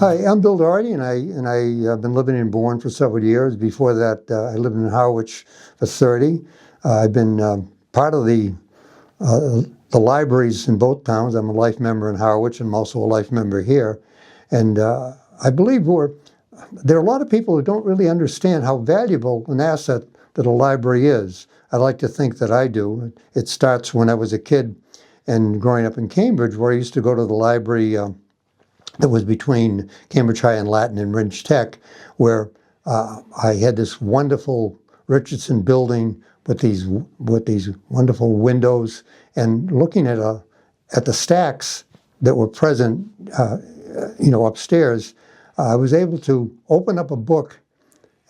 Hi, I'm Bill Doherty, and I have been living in Bourne for several years. Before that, I lived in Harwich for 30. I've been part of the libraries in both towns. I'm a life member in Harwich, and I'm also a life member here. And I believe there are a lot of people who don't really understand how valuable an asset that a library is. I like to think that I do. It starts when I was a kid and growing up in Cambridge, where I used to go to the library that was between Cambridge High and Latin and Ridge Tech, where I had this wonderful Richardson building with these wonderful windows, and looking at the stacks that were present, upstairs, I was able to open up a book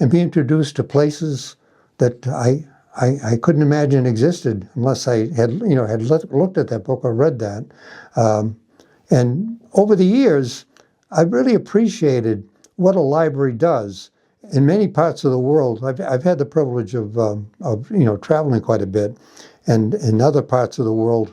and be introduced to places that I couldn't imagine existed unless I had looked at that book or read that. And over the years, I've really appreciated what a library does. In many parts of the world, I've had the privilege of traveling quite a bit, and in other parts of the world,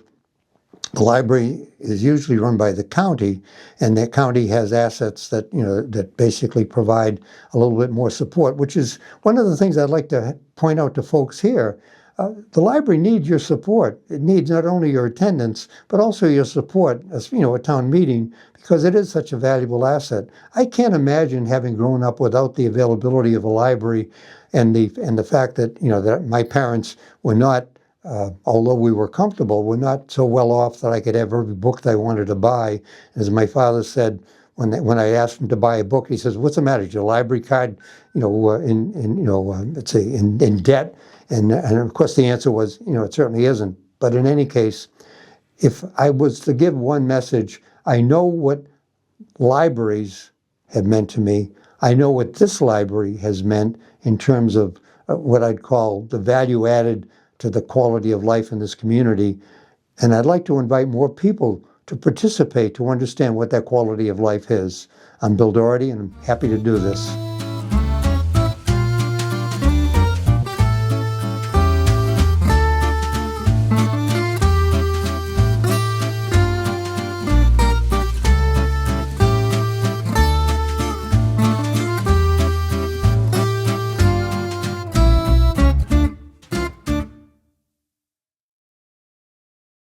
the library is usually run by the county, and that county has assets that basically provide a little bit more support, which is one of the things I'd like to point out to folks here. The library needs your support. It needs not only your attendance, but also your support, as a town meeting, because it is such a valuable asset. I can't imagine having grown up without the availability of a library, and the fact that that my parents were not, although we were comfortable, were not so well off that I could have every book that I wanted to buy. As my father said, when I asked him to buy a book, he says, "What's the matter? Is your library card, in debt?" And of course the answer was, it certainly isn't. But in any case, if I was to give one message, I know what libraries have meant to me. I know what this library has meant in terms of what I'd call the value added to the quality of life in this community. And I'd like to invite more people to participate, to understand what that quality of life is. I'm Bill Doherty, and I'm happy to do this.